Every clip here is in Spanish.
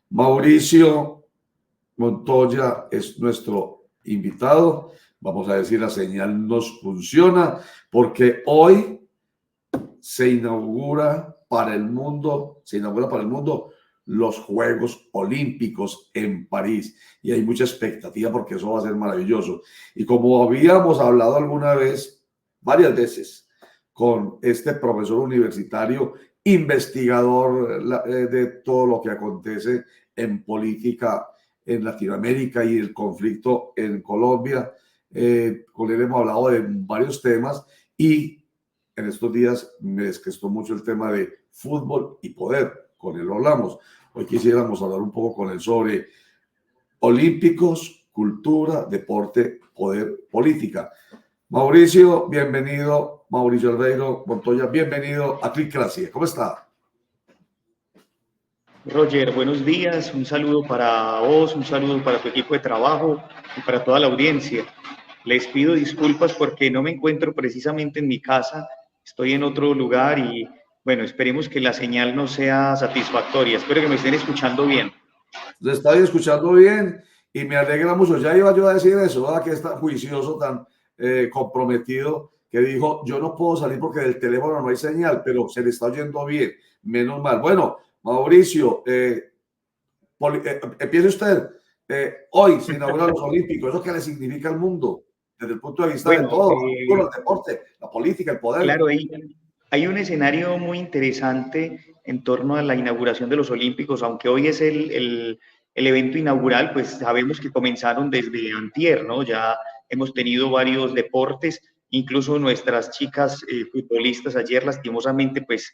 Mauricio Montoya es nuestro invitado. Vamos a decir, la señal nos funciona porque hoy se inaugura para el mundo los Juegos Olímpicos en París y hay mucha expectativa porque eso va a ser maravilloso. Y como habíamos hablado alguna vez, varias veces, con este profesor universitario, investigador de todo lo que acontece en política en Latinoamérica y el conflicto en Colombia, con él hemos hablado de varios temas y en estos días me desgastó mucho el tema de fútbol y poder. Con él lo hablamos. Hoy quisiéramos hablar un poco con él sobre olímpicos, cultura, deporte, poder, política. Mauricio, bienvenido. Mauricio Albeiro Montoya, bienvenido a Clicracia. ¿Cómo está? Roger, buenos días. Un saludo para vos, un saludo para tu equipo de trabajo y para toda la audiencia. Les pido disculpas porque no me encuentro precisamente en mi casa, estoy en otro lugar y bueno, esperemos que la señal no sea satisfactoria. Espero que me estén escuchando bien. Le estoy escuchando bien y me alegra mucho. Ya iba yo a decir eso, ¿verdad? Que es tan juicioso, tan comprometido, que dijo, yo no puedo salir porque del teléfono no hay señal, pero se le está oyendo bien. Menos mal. Bueno, Mauricio, empiece usted. Hoy se inauguran los Olímpicos. ¿Eso qué le significa al mundo? Desde el punto de vista de Bueno, todo, el deporte, la política, el poder. claro, hay un escenario muy interesante en torno a la inauguración de los Olímpicos, aunque hoy es el evento inaugural, pues sabemos que comenzaron desde antier, ¿no? Ya hemos tenido varios deportes, incluso nuestras chicas futbolistas ayer lastimosamente pues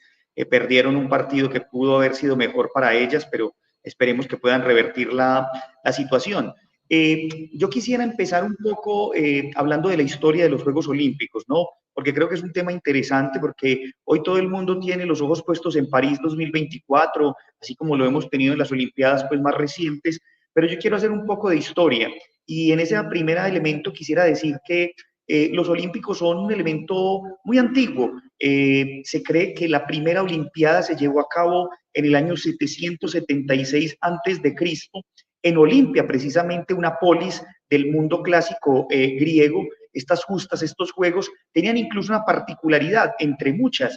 perdieron un partido que pudo haber sido mejor para ellas, pero esperemos que puedan revertir la situación. Yo quisiera empezar un poco hablando de la historia de los Juegos Olímpicos, ¿no? Porque creo que es un tema interesante, porque hoy todo el mundo tiene los ojos puestos en París 2024, así como lo hemos tenido en las Olimpiadas pues, más recientes, pero yo quiero hacer un poco de historia. Y en ese primer elemento quisiera decir que los Olímpicos son un elemento muy antiguo. Se cree que la primera Olimpiada se llevó a cabo en el año 776 antes de Cristo, en Olimpia, precisamente una polis del mundo clásico griego. Estas justas, estos juegos, tenían incluso una particularidad, entre muchas.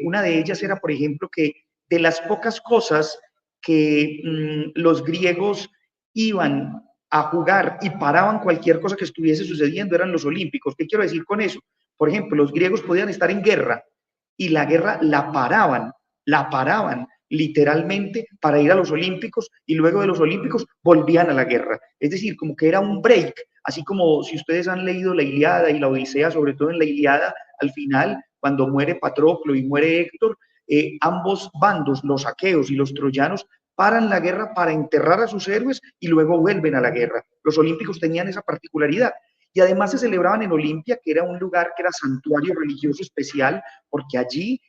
Una de ellas era, por ejemplo, que de las pocas cosas que los griegos iban a jugar y paraban cualquier cosa que estuviese sucediendo eran los olímpicos. ¿Qué quiero decir con eso? Por ejemplo, los griegos podían estar en guerra y la guerra la paraban literalmente para ir a los olímpicos y luego de los olímpicos volvían a la guerra. Es decir, como que era un break, así como si ustedes han leído la Ilíada y la Odisea, sobre todo en la Ilíada, al final, cuando muere Patroclo y muere Héctor, ambos bandos, los aqueos y los troyanos, paran la guerra para enterrar a sus héroes y luego vuelven a la guerra. Los olímpicos tenían esa particularidad. Y además se celebraban en Olimpia, que era un lugar que era santuario religioso especial, porque allí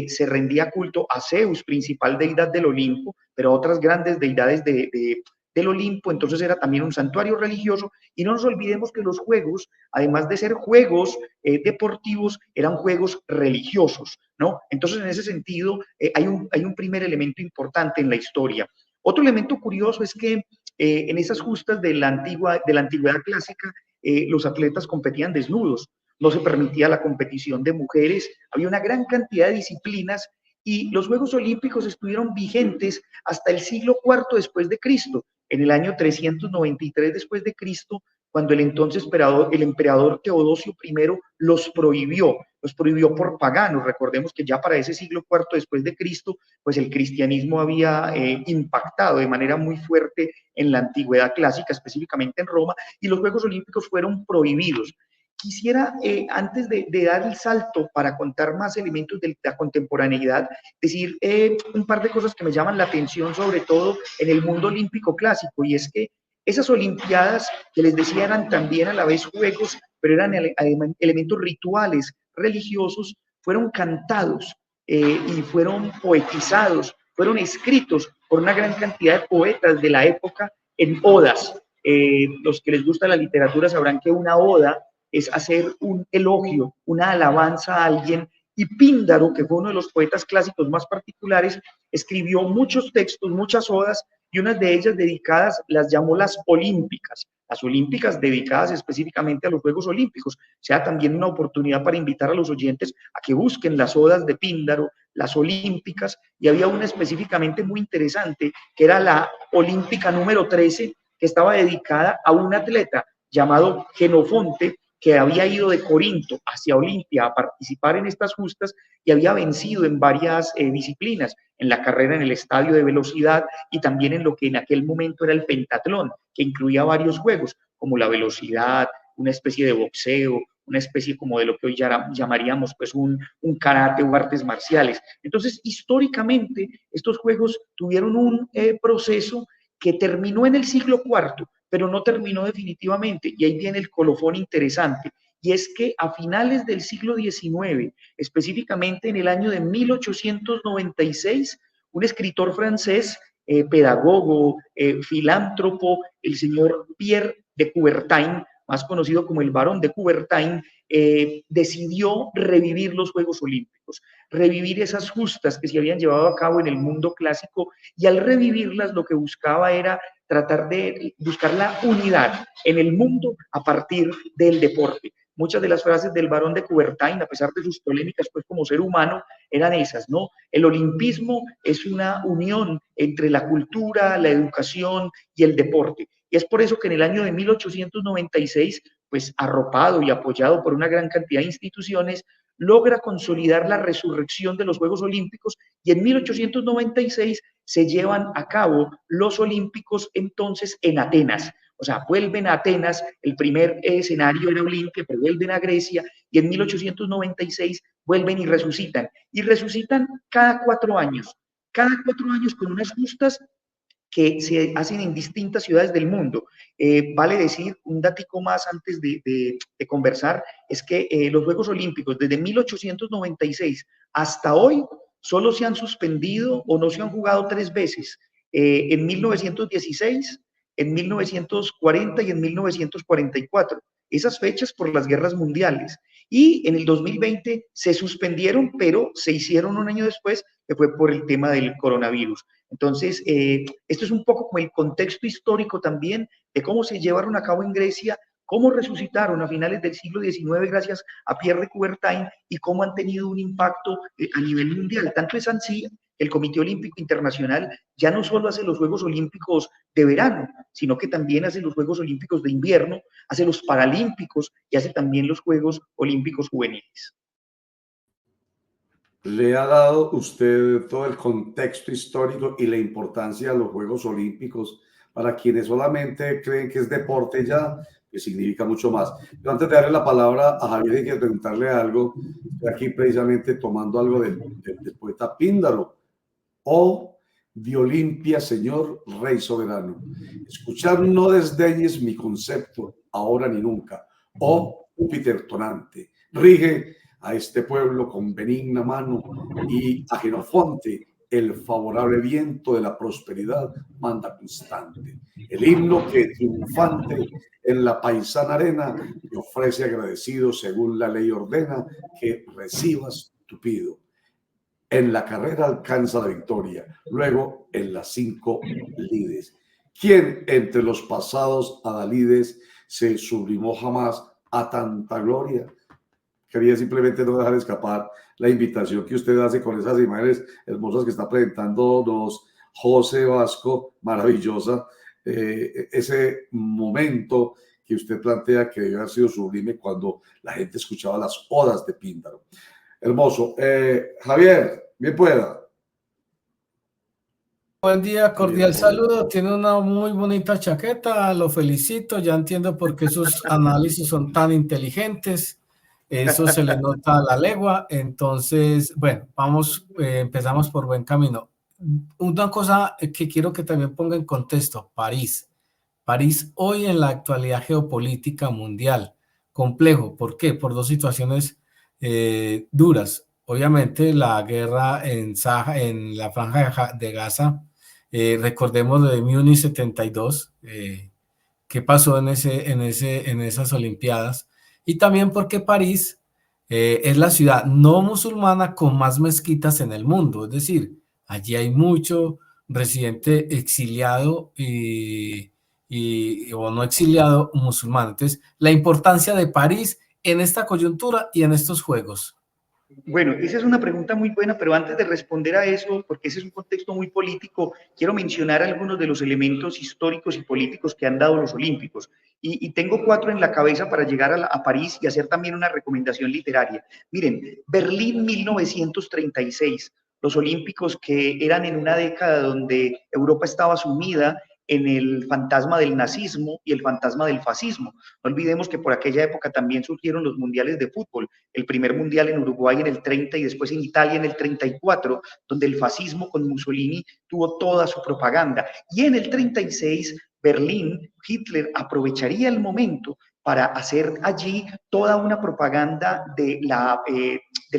se rendía culto a Zeus, principal deidad del Olimpo, pero a otras grandes deidades del Olimpo, entonces era también un santuario religioso. Y no nos olvidemos que los juegos, además de ser juegos deportivos, eran juegos religiosos, ¿no? Entonces, en ese sentido, hay un primer elemento importante en la historia. Otro elemento curioso es que en esas justas de la antigüedad clásica, los atletas competían desnudos, no se permitía la competición de mujeres, había una gran cantidad de disciplinas y los Juegos Olímpicos estuvieron vigentes hasta el siglo IV después de Cristo. En el año 393 después de Cristo, cuando el entonces el emperador Teodosio I los prohibió por paganos. Recordemos que ya para ese siglo IV después de Cristo, pues el cristianismo había impactado de manera muy fuerte en la antigüedad clásica, específicamente en Roma, y los Juegos Olímpicos fueron prohibidos. Quisiera, antes de dar el salto para contar más elementos de la contemporaneidad, decir un par de cosas que me llaman la atención, sobre todo en el mundo olímpico clásico, y es que esas Olimpiadas, que les decía, eran también a la vez juegos, pero eran elementos rituales, religiosos, fueron cantados y fueron poetizados, fueron escritos por una gran cantidad de poetas de la época en odas. Los que les gusta la literatura sabrán que una oda es hacer un elogio, una alabanza a alguien, y Píndaro, que fue uno de los poetas clásicos más particulares, escribió muchos textos, muchas odas y unas de ellas dedicadas, las llamó las olímpicas dedicadas específicamente a los Juegos Olímpicos. Sea también una oportunidad para invitar a los oyentes a que busquen las odas de Píndaro, las olímpicas, y había una específicamente muy interesante, que era la olímpica número 13, que estaba dedicada a un atleta llamado Genofonte, que había ido de Corinto hacia Olimpia a participar en estas justas y había vencido en varias disciplinas, en la carrera en el estadio de velocidad y también en lo que en aquel momento era el pentatlón, que incluía varios juegos, como la velocidad, una especie de boxeo, una especie como de lo que hoy llamaríamos pues un karate o artes marciales. Entonces, históricamente, estos juegos tuvieron un proceso que terminó en el siglo IV, pero no terminó definitivamente. Y ahí viene el colofón interesante. Y es que a finales del siglo XIX, específicamente en el año de 1896, un escritor francés, pedagogo, filántropo, el señor Pierre de Coubertin, más conocido como el Barón de Coubertin, decidió revivir los Juegos Olímpicos, revivir esas justas que se habían llevado a cabo en el mundo clásico, y al revivirlas lo que buscaba era tratar de buscar la unidad en el mundo a partir del deporte. Muchas de las frases del Barón de Coubertin, a pesar de sus polémicas pues como ser humano, eran esas, ¿no? El olimpismo es una unión entre la cultura, la educación y el deporte. Y es por eso que en el año de 1896, pues arropado y apoyado por una gran cantidad de instituciones, logra consolidar la resurrección de los Juegos Olímpicos, y en 1896 se llevan a cabo los Olímpicos entonces en Atenas. O sea, vuelven a Atenas, el primer escenario era Olimpia, pero vuelven a Grecia, y en 1896 vuelven y resucitan cada 4 años con unas justas que se hacen en distintas ciudades del mundo. Vale decir, un datico más antes de conversar, es que los Juegos Olímpicos desde 1896 hasta hoy solo se han suspendido o no se han jugado 3 veces, en 1916, en 1940 y en 1944. Esas fechas por las guerras mundiales. Y en el 2020 se suspendieron, pero se hicieron un año después, que fue por el tema del coronavirus. Entonces, esto es un poco como el contexto histórico también de cómo se llevaron a cabo en Grecia, cómo resucitaron a finales del siglo XIX gracias a Pierre de Coubertin y cómo han tenido un impacto a nivel mundial. Tanto es así, el Comité Olímpico Internacional ya no solo hace los Juegos Olímpicos de verano, sino que también hace los Juegos Olímpicos de invierno, hace los Paralímpicos y hace también los Juegos Olímpicos Juveniles. Le ha dado usted todo el contexto histórico y la importancia de los Juegos Olímpicos para quienes solamente creen que es deporte ya, que significa mucho más. Pero antes de darle la palabra a Javier, hay que preguntarle algo. Estoy aquí precisamente tomando algo del poeta Píndaro. O de Olimpia, señor rey soberano. Escuchar no desdeñes mi concepto, ahora ni nunca. Oh Júpiter tonante, rige a este pueblo con benigna mano, y a Genofonte el favorable viento de la prosperidad manda constante. El himno que triunfante en la paisana arena te ofrece agradecido según la ley ordena que recibas tu pido. En la carrera alcanza la victoria, luego en las 5 lides. ¿Quién entre los pasados adalides se sublimó jamás a tanta gloria? Quería simplemente no dejar escapar la invitación que usted hace con esas imágenes hermosas que está presentándonos José Vasco, maravillosa, ese momento que usted plantea que debe haber sido sublime cuando la gente escuchaba las odas de Píndaro. Hermoso. Javier, bien pueda. Buen día, cordial saludo. Tiene una muy bonita chaqueta, lo felicito. Ya entiendo por qué sus análisis son tan inteligentes. Eso se le nota a la legua. Entonces, bueno, vamos, empezamos por buen camino. Una cosa que quiero que también ponga en contexto, París. París hoy en la actualidad geopolítica mundial, complejo. ¿Por qué? Por dos situaciones duras. Obviamente la guerra en la franja de Gaza, recordemos lo de Múnich 72, qué pasó en esas Olimpiadas, y también porque París es la ciudad no musulmana con más mezquitas en el mundo, es decir, allí hay residente exiliado o no exiliado musulmán. Entonces, la importancia de París en esta coyuntura y en estos Juegos. Bueno, esa es una pregunta muy buena, pero antes de responder a eso, porque ese es un contexto muy político, quiero mencionar algunos de los elementos históricos y políticos que han dado los Olímpicos. Y tengo 4 en la cabeza para llegar a París y hacer también una recomendación literaria. Miren, Berlín 1936, los Olímpicos que eran en una década donde Europa estaba sumida en el fantasma del nazismo y el fantasma del fascismo. No olvidemos que por aquella época también surgieron los mundiales de fútbol, el primer mundial en Uruguay en el 30 y después en Italia en el 34, donde el fascismo con Mussolini tuvo toda su propaganda. Y en el 36, Berlín, Hitler aprovecharía el momento para hacer allí toda una propaganda de la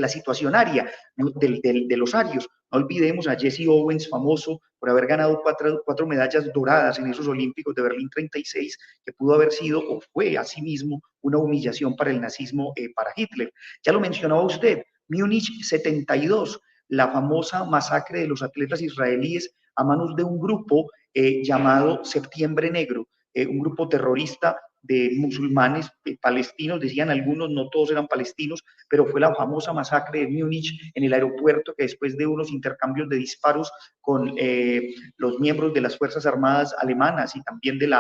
situación aria, de los arios. No olvidemos a Jesse Owens, famoso por haber ganado 4 medallas doradas en esos Olímpicos de Berlín 36, que pudo haber sido o fue asimismo una humillación para el nazismo, para Hitler. Ya lo mencionaba usted, Múnich 72, la famosa masacre de los atletas israelíes a manos de un grupo llamado Septiembre Negro, un grupo terrorista de musulmanes palestinos, decían algunos, no todos eran palestinos, pero fue la famosa masacre de Múnich en el aeropuerto que después de unos intercambios de disparos con los miembros de las Fuerzas Armadas alemanas y también del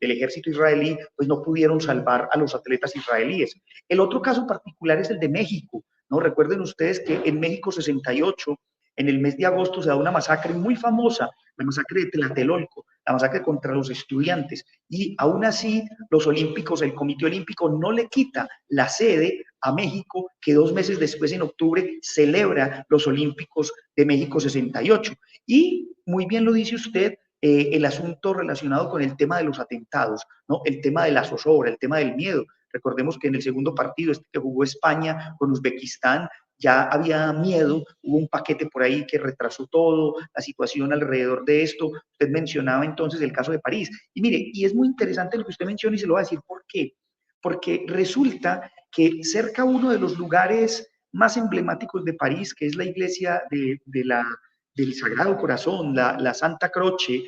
ejército israelí, pues no pudieron salvar a los atletas israelíes. El otro caso particular es el de México, ¿no? Recuerden ustedes que en México 68, en el mes de agosto, se da una masacre muy famosa, la masacre de Tlatelolco, la masacre contra los estudiantes, y aún así los olímpicos, el Comité Olímpico no le quita la sede a México, que 2 meses después, en octubre, celebra los Olímpicos de México 68. Y muy bien lo dice usted, el asunto relacionado con el tema de los atentados, ¿no? El tema de la zozobra, el tema del miedo. Recordemos que en el segundo partido, que jugó España con Uzbekistán, ya había miedo, hubo un paquete por ahí que retrasó todo, la situación alrededor de esto. Usted mencionaba entonces el caso de París. Y mire, y es muy interesante lo que usted menciona y se lo va a decir por qué. Porque resulta que cerca uno de los lugares más emblemáticos de París, que es la iglesia del Sagrado Corazón, la Santa Croce,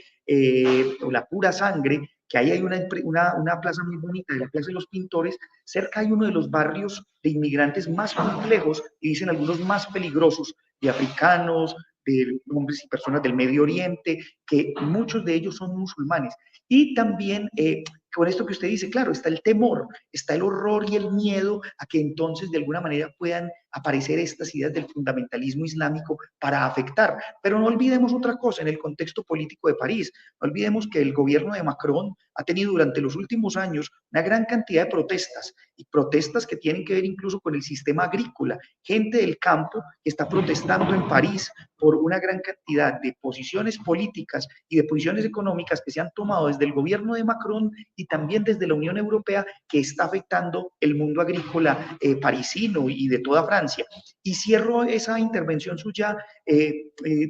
o la Pura Sangre, que ahí hay una plaza muy bonita, de la Plaza de los Pintores. Cerca hay uno de los barrios de inmigrantes más complejos y dicen algunos más peligrosos, de africanos, de hombres y personas del Medio Oriente, que muchos de ellos son musulmanes. Y también, con esto que usted dice, claro, está el temor, está el horror y el miedo a que entonces de alguna manera puedan aparecer estas ideas del fundamentalismo islámico para afectar. Pero no olvidemos otra cosa en el contexto político de París. No olvidemos que el gobierno de Macron ha tenido durante los últimos años una gran cantidad de protestas, y protestas que tienen que ver incluso con el sistema agrícola. Gente del campo que está protestando en París por una gran cantidad de posiciones políticas y de posiciones económicas que se han tomado desde el gobierno de Macron y también desde la Unión Europea, que está afectando el mundo agrícola parisino y de toda Francia. Y cierro esa intervención suya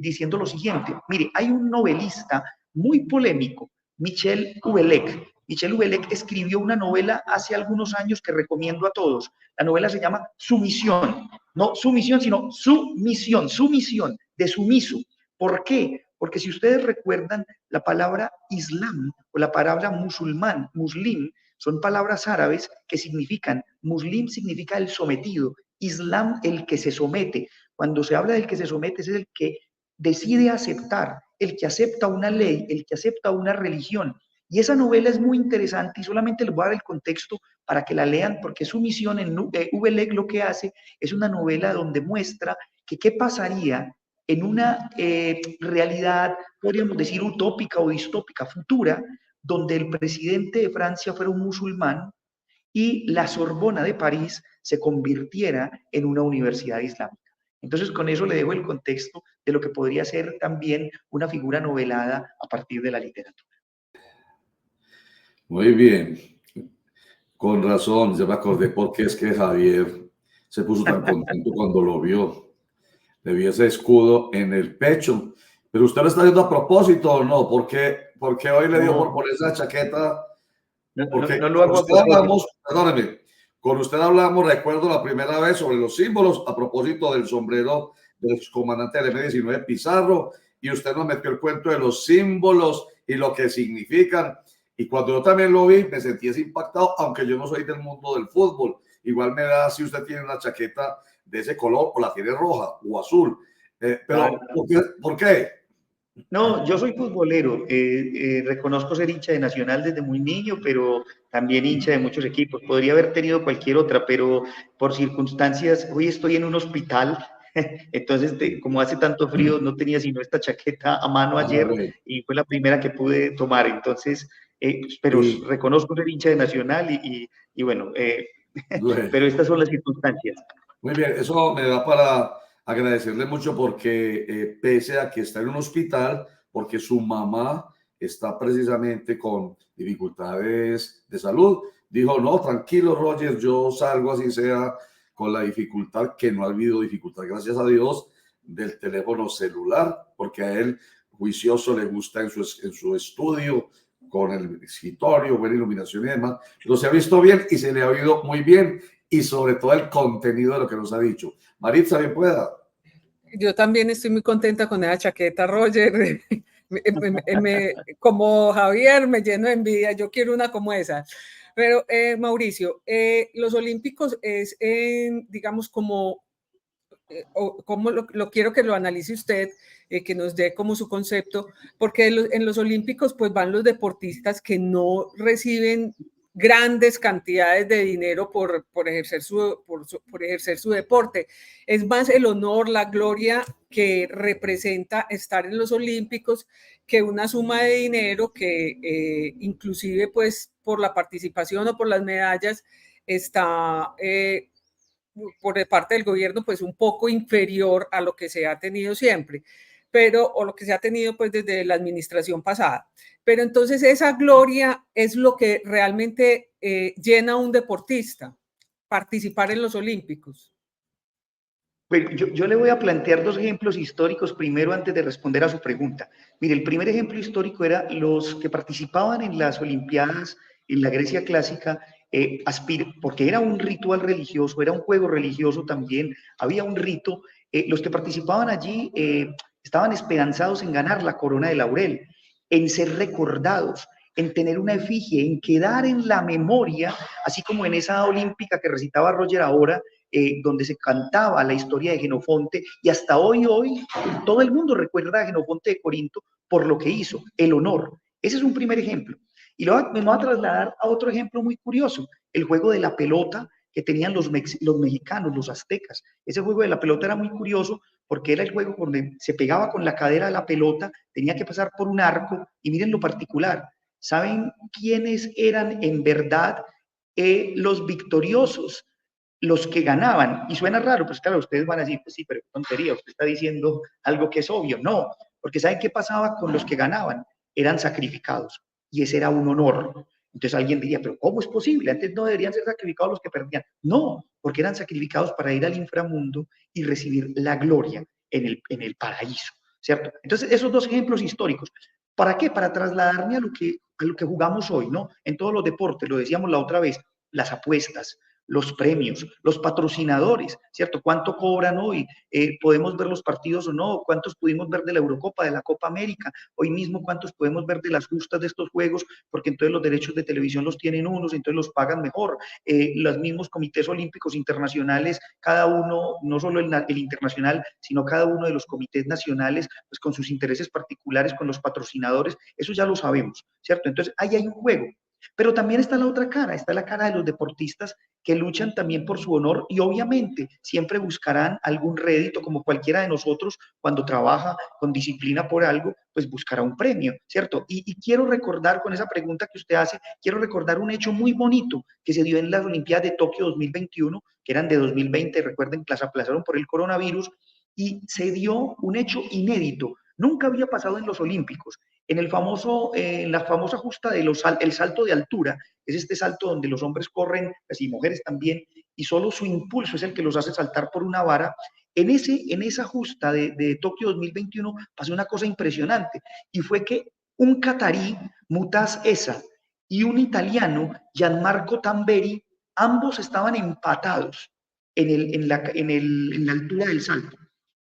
diciendo lo siguiente. Mire, hay un novelista muy polémico, Michel Houellebecq. Michel Houellebecq escribió una novela hace algunos años que recomiendo a todos. La novela se llama Sumisión. No sumisión, sino sumisión, sumisión, de sumiso. ¿Por qué? Porque si ustedes recuerdan, la palabra Islam o la palabra musulmán, muslim, son palabras árabes que significan, muslim significa el sometido, Islam el que se somete. Cuando se habla del que se somete, es el que decide aceptar, el que acepta una ley, el que acepta una religión. Y esa novela es muy interesante y solamente les voy a dar el contexto para que la lean, porque su misión en Houellebecq lo que hace es una novela donde muestra que qué pasaría en una realidad, podríamos decir, utópica o distópica futura, donde el presidente de Francia fuera un musulmán y la Sorbona de París se convirtiera en una universidad islámica. Entonces, con eso le dejo el contexto de lo que podría ser también una figura novelada a partir de la literatura. Muy bien, con razón, ya me acordé por qué es que Javier se puso tan contento cuando lo vio. Le vi ese escudo en el pecho. Pero usted lo está haciendo a propósito o no? ¿Por qué hoy le dio por poner esa chaqueta? Porque no lo hago con usted hablamos, perdóneme, con usted hablamos, recuerdo la primera vez sobre los símbolos a propósito del sombrero del comandante del M-19 Pizarro, y usted nos metió el cuento de los símbolos y lo que significan. Y cuando yo también lo vi, me sentí impactado, aunque yo no soy del mundo del fútbol. Igual me da si usted tiene una chaqueta de ese color o la tiene roja o azul. Pero, ¿por qué? No, yo soy futbolero. Reconozco ser hincha de Nacional desde muy niño, pero también hincha de muchos equipos. Podría haber tenido cualquier otra, pero por circunstancias, hoy estoy en un hospital. Entonces, como hace tanto frío, no tenía sino esta chaqueta a mano ayer y fue la primera que pude tomar. Entonces, pero reconozco ser hincha de Nacional y bueno, pero estas son las circunstancias. Muy bien, eso me da para agradecerle mucho porque pese a que está en un hospital, porque su mamá está precisamente con dificultades de salud, dijo, no, tranquilo, Roger, yo salgo así sea con la dificultad, que no ha habido dificultad, gracias a Dios, del teléfono celular, porque a él, juicioso, le gusta en su estudio, con el escritorio, buena iluminación y demás, lo se ha visto bien y se le ha oído muy bien, y sobre todo el contenido de lo que nos ha dicho. Maritza, bien pueda. Yo también estoy muy contenta con esa chaqueta, Roger. Como Javier, me lleno de envidia. Yo quiero una como esa. Pero, Mauricio, los Olímpicos es, digamos, como lo quiero que lo analice usted, que nos dé como su concepto, porque en los Olímpicos pues van los deportistas que no reciben grandes cantidades de dinero por ejercer su deporte. Es más el honor, la gloria que representa estar en los Olímpicos que una suma de dinero que inclusive pues por la participación o por las medallas está por parte del gobierno pues un poco inferior a lo que se ha tenido siempre, o lo que se ha tenido pues desde la administración pasada. Pero entonces esa gloria es lo que realmente llena a un deportista, participar en los Olímpicos. Bueno, yo le voy a plantear dos ejemplos históricos primero antes de responder a su pregunta. Mire, el primer ejemplo histórico era los que participaban en las Olimpiadas en la Grecia clásica, porque era un ritual religioso, era un juego religioso también, había un rito. Los que participaban allí estaban esperanzados en ganar la corona de laurel, en ser recordados, en tener una efigie, en quedar en la memoria, así como en esa olímpica que recitaba Roger ahora, donde se cantaba la historia de Jenofonte, y hasta hoy todo el mundo recuerda a Jenofonte de Corinto por lo que hizo, el honor. Ese es un primer ejemplo. Y luego me voy a trasladar a otro ejemplo muy curioso, el juego de la pelota que tenían los mexicanos, los aztecas. Ese juego de la pelota era muy curioso porque era el juego donde se pegaba con la cadera a la pelota, tenía que pasar por un arco, y miren lo particular, ¿saben quiénes eran en verdad los victoriosos? Los que ganaban, y suena raro, pues claro, ustedes van a decir, pues sí, pero qué tontería, usted está diciendo algo que es obvio. No, porque ¿saben qué pasaba con los que ganaban? Eran sacrificados, y ese era un honor. Entonces alguien diría, pero ¿cómo es posible? Antes no deberían ser sacrificados los que perdían. No, porque eran sacrificados para ir al inframundo y recibir la gloria en el paraíso, ¿cierto? Entonces, esos dos ejemplos históricos. ¿Para qué? Para trasladarme a lo que jugamos hoy, ¿no? En todos los deportes, lo decíamos la otra vez, las apuestas, los premios, los patrocinadores, ¿cierto? ¿Cuánto cobran hoy? ¿Podemos ver los partidos o no? ¿Cuántos pudimos ver de la Eurocopa, de la Copa América? Hoy mismo, ¿cuántos podemos ver de las justas de estos juegos? Porque entonces los derechos de televisión los tienen unos, entonces los pagan mejor. Los mismos comités olímpicos internacionales, cada uno, no solo el internacional, sino cada uno de los comités nacionales, pues con sus intereses particulares, con los patrocinadores, eso ya lo sabemos, ¿cierto? Entonces, ahí hay un juego. Pero también está la otra cara, está la cara de los deportistas que luchan también por su honor y obviamente siempre buscarán algún rédito, como cualquiera de nosotros cuando trabaja con disciplina por algo, pues buscará un premio, ¿cierto? Y quiero recordar con esa pregunta que usted hace, quiero recordar un hecho muy bonito que se dio en las Olimpiadas de Tokio 2021, que eran de 2020, recuerden que las aplazaron por el coronavirus, y se dio un hecho inédito, nunca había pasado en los Olímpicos. En la famosa justa del salto de altura, es este salto donde los hombres corren, pues, y mujeres también, y solo su impulso es el que los hace saltar por una vara. En esa justa de Tokio 2021 pasó una cosa impresionante, y fue que un catarí, Mutaz Essa, y un italiano, Gianmarco Tamberi, ambos estaban empatados en la altura del salto.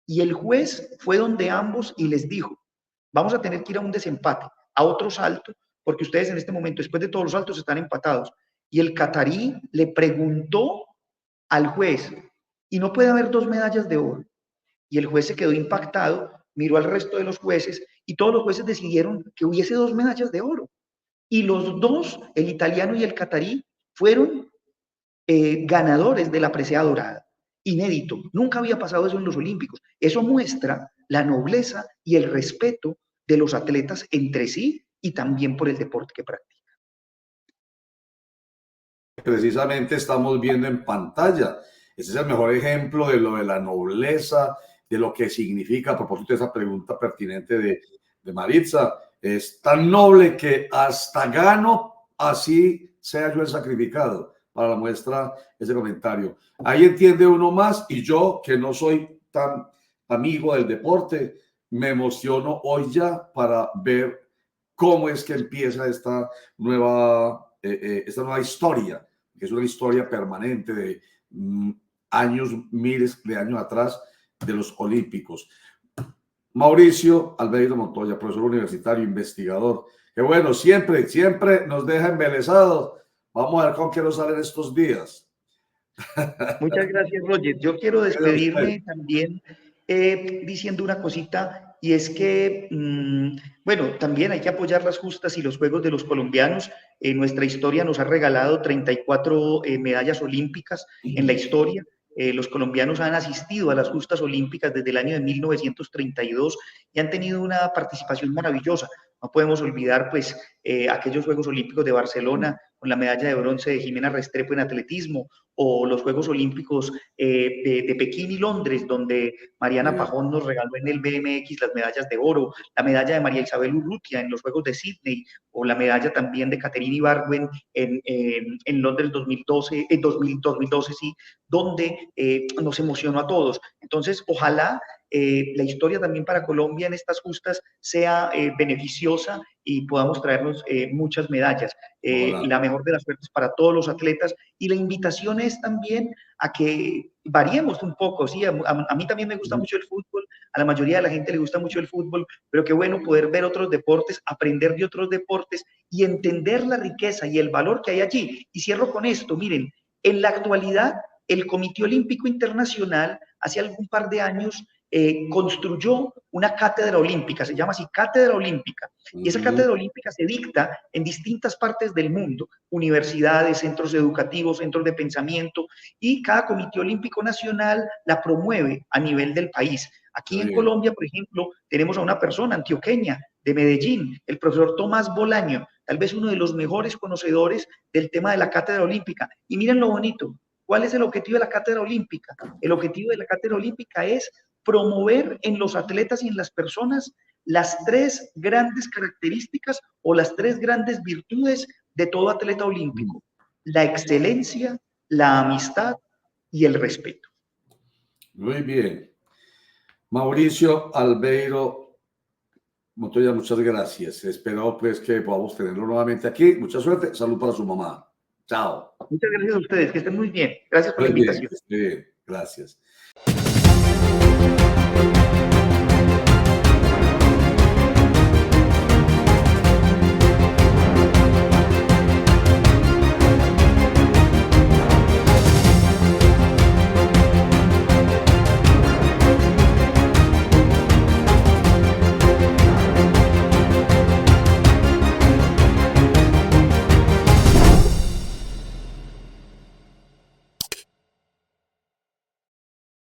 Y el juez fue donde ambos y les dijo, vamos a tener que ir a un desempate, a otro salto, porque ustedes en este momento, después de todos los saltos, están empatados. Y el catarí le preguntó al juez, y no puede haber 2 medallas de oro. Y el juez se quedó impactado, miró al resto de los jueces, y todos los jueces decidieron que hubiese 2 medallas de oro. Y los dos, el italiano y el catarí, fueron ganadores de la presea dorada. Inédito, nunca había pasado eso en los Olímpicos. Eso muestra la nobleza y el respeto de los atletas entre sí y también por el deporte que practican. Precisamente estamos viendo en pantalla. Ese es el mejor ejemplo de lo de la nobleza, de lo que significa, a propósito de esa pregunta pertinente de Maritza. Es tan noble que hasta gano, así sea yo el sacrificado. Para la muestra ese comentario. Ahí entiende uno más, y yo, que no soy tan amigo del deporte, me emociono hoy ya para ver cómo es que empieza esta nueva historia, que es una historia permanente de años, miles de años atrás, de los Olímpicos. Mauricio Albeiro Montoya, profesor universitario, investigador, que bueno, siempre nos deja embelesados. Vamos a ver con qué nos salen estos días. Muchas gracias, Roger. Yo quiero despedirme también diciendo una cosita, y es que, bueno, también hay que apoyar las justas y los Juegos de los colombianos. Nuestra historia nos ha regalado 34 medallas olímpicas en la historia. Los colombianos han asistido a las justas olímpicas desde el año de 1932 y han tenido una participación maravillosa. No podemos olvidar, pues, aquellos Juegos Olímpicos de Barcelona con la medalla de bronce de Jimena Restrepo en atletismo, o los Juegos Olímpicos de Pekín y Londres, donde Mariana Pajón nos regaló en el BMX las medallas de oro, la medalla de María Isabel Urrutia en los Juegos de Sydney, o la medalla también de Caterina Ibargüen en Londres 2012, sí, donde nos emocionó a todos. Entonces, ojalá la historia también para Colombia en estas justas sea beneficiosa y podamos traernos muchas medallas. La mejor de las suertes para todos los atletas, y la invitación es también a que variemos un poco, ¿sí? A mí también me gusta mucho el fútbol, a la mayoría de la gente le gusta mucho el fútbol, pero qué bueno poder ver otros deportes, aprender de otros deportes y entender la riqueza y el valor que hay allí. Y cierro con esto, miren, en la actualidad el Comité Olímpico Internacional hace algún par de años construyó una cátedra olímpica, se llama así, Cátedra Olímpica, y esa cátedra olímpica se dicta en distintas partes del mundo, universidades, centros educativos, centros de pensamiento, y cada Comité Olímpico Nacional la promueve a nivel del país. Aquí en Colombia, por ejemplo, tenemos a una persona antioqueña de Medellín, el profesor Tomás Bolaño, tal vez uno de los mejores conocedores del tema de la cátedra olímpica. Y miren lo bonito, ¿cuál es el objetivo de la cátedra olímpica? El objetivo de la cátedra olímpica es promover en los atletas y en las personas las 3 grandes características o las 3 grandes virtudes de todo atleta olímpico: la excelencia, la amistad y el respeto. Muy bien. Mauricio Albeiro Montoya, muchas gracias. Espero pues que podamos tenerlo nuevamente aquí. Mucha suerte. Salud para su mamá. Chao. Muchas gracias a ustedes. Que estén muy bien. Gracias por la invitación. Bien, gracias.